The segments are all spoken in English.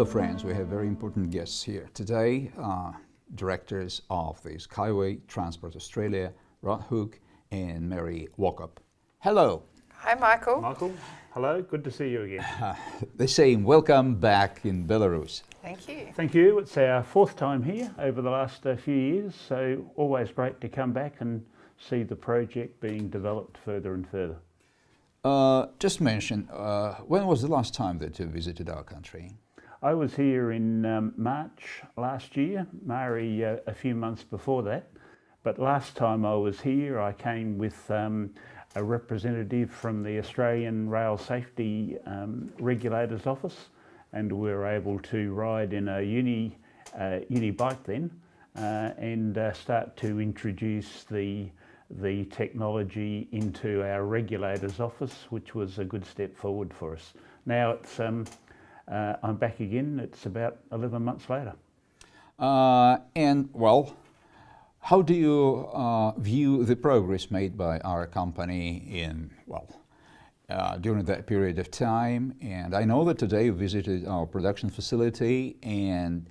Hello friends, we have very important guests here today, directors of the SkyWay Transport Australia, Rod Huck and Mary Walkup. Hello. Hi Michael. Michael, hello, good to see you again. The same, welcome back in Belarus. Thank you. Thank you, it's our fourth time here over the last few years, so always great to come back and see the project being developed further and further. Just mention, when was the last time that you visited our country? I was here in March last year, Mary a few months before that, but last time I was here I came with a representative from the Australian Rail Safety Regulators Office, and we were able to ride in a uni bike then and start to introduce the technology into our regulators office, which was a good step forward for us. Now it's I'm back again, it's about 11 months later. And well, how do you view the progress made by our company in, during that period of time? And I know that today you visited our production facility and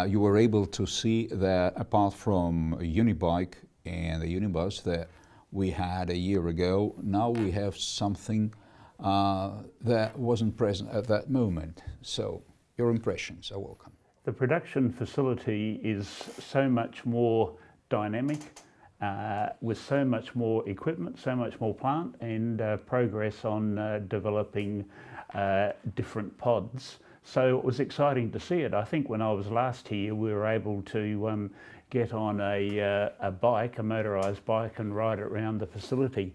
you were able to see that apart from a unibike and the unibus that we had a year ago, now we have something that wasn't present at that moment. So your impressions are welcome. The production facility is so much more dynamic, with so much more equipment, so much more plant and progress on developing different pods. So it was exciting to see it. I think when I was last here we were able to get on a bike, a motorised bike, and ride it around the facility.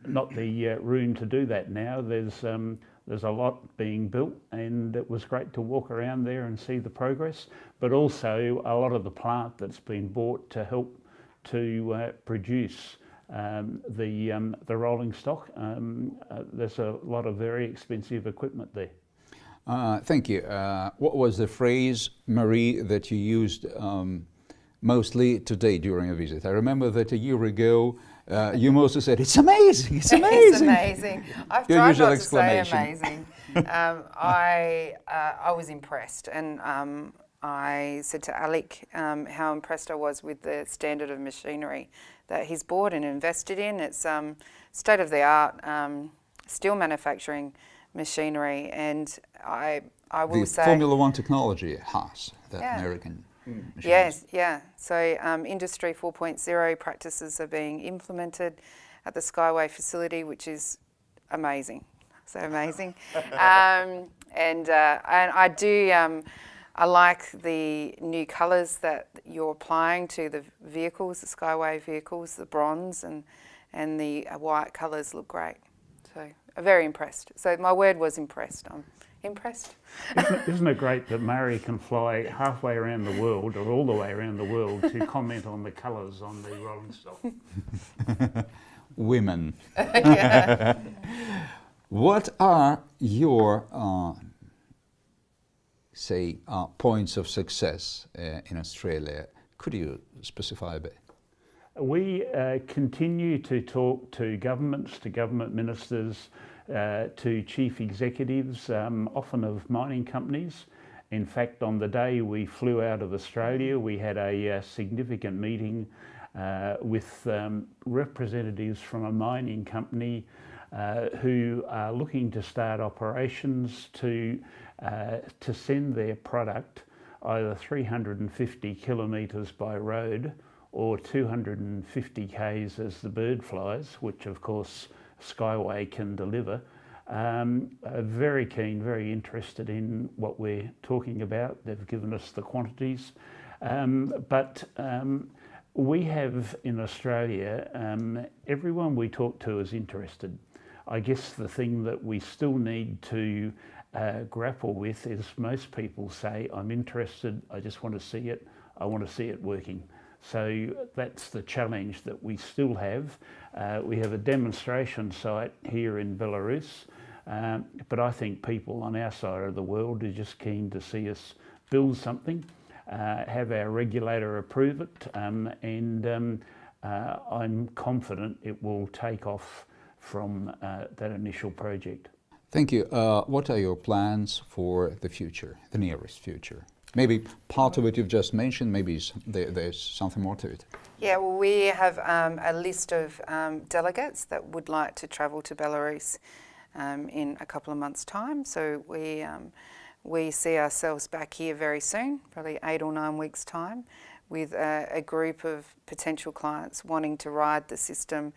Not the room to do that now. There's a lot being built and it was great to walk around there and see the progress, but also a lot of the plant that's been bought to help to produce the rolling stock. There's a lot of very expensive equipment there. Thank you. What was the phrase, Marie, that you used mostly today during a visit? I remember that a year ago you mostly said, "It's amazing, it's amazing." It's amazing. I've Your tried usual not to say exclamation. amazing. I was impressed, and I said to Alec how impressed I was with the standard of machinery that he's bought and invested in. It's state-of-the-art steel manufacturing machinery, and I will say... The Formula One technology has that American machines. Yes, yeah. So Industry 4.0 practices are being implemented at the SkyWay facility, which is amazing. So amazing. And I do, I like the new colours that you're applying to the vehicles, the SkyWay vehicles, the bronze and the white colours look great. So I'm very impressed. So my word was impressed. I'm impressed. Isn't it great that Mary can fly halfway around the world or all the way around the world to comment on the colours on the rolling stock? Women. What are your, points of success in Australia? Could you specify a bit? We continue to talk to governments, to government ministers, to chief executives, often of mining companies. In fact, on the day we flew out of Australia, we had a significant meeting with representatives from a mining company who are looking to start operations to send their product either 350 kilometres by road or 250 k's as the bird flies, which of course SkyWay can deliver. Very keen, very interested in what we're talking about. They've given us the quantities. But we have in Australia, everyone we talk to is interested. I guess the thing that we still need to grapple with is most people say, I'm interested, I just want to see it, I want to see it working. So that's the challenge that we still have. We have a demonstration site here in Belarus, but I think people on our side of the world are just keen to see us build something, have our regulator approve it, and I'm confident it will take off from that initial project. Thank you. What are your plans for the future, the nearest future? Maybe part of it you've just mentioned, maybe there's something more to it. Yeah, well, we have a list of delegates that would like to travel to Belarus in a couple of months' time. So we see ourselves back here very soon, probably 8 or 9 weeks' time, with a group of potential clients wanting to ride the system,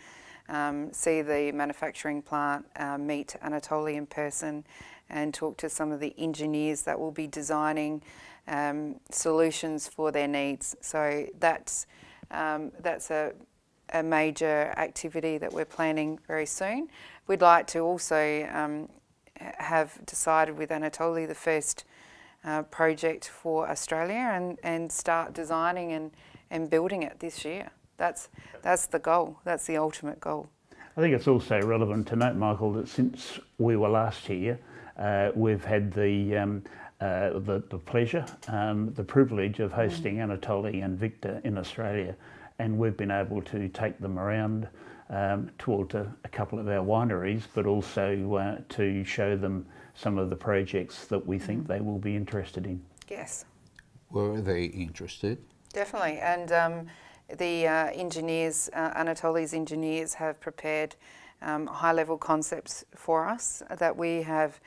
see the manufacturing plant, meet Anatoly in person, and talk to some of the engineers that will be designing solutions for their needs. So that's a major activity that we're planning very soon. We'd like to also have decided with Anatoly the first project for Australia and start designing and building it this year. That's the goal. That's the ultimate goal. I think it's also relevant to note, Michael, that since we were last here, we've had the pleasure, the privilege of hosting Anatoly and Victor in Australia, and we've been able to take them around, toured a couple of our wineries, but also to show them some of the projects that we think they will be interested in. Yes. Were they interested? Definitely, and the engineers, Anatoly's engineers, have prepared high-level concepts for us that we have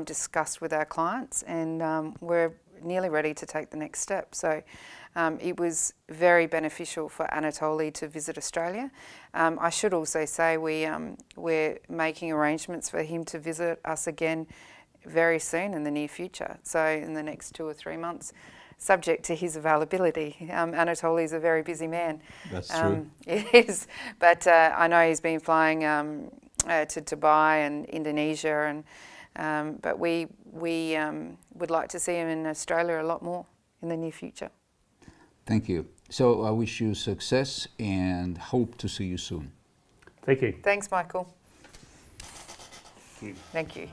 discussed with our clients, and we're nearly ready to take the next step. So it was very beneficial for Anatoly to visit Australia. I should also say we're making arrangements for him to visit us again very soon in the near future, so in the next 2 or 3 months, subject to his availability. Anatoly is a very busy man. That's true. It is, but I know he's been flying to Dubai and Indonesia, and but we would like to see him in Australia a lot more in the near future. Thank you. So I wish you success and hope to see you soon. Thank you. Thanks, Michael. Thank you.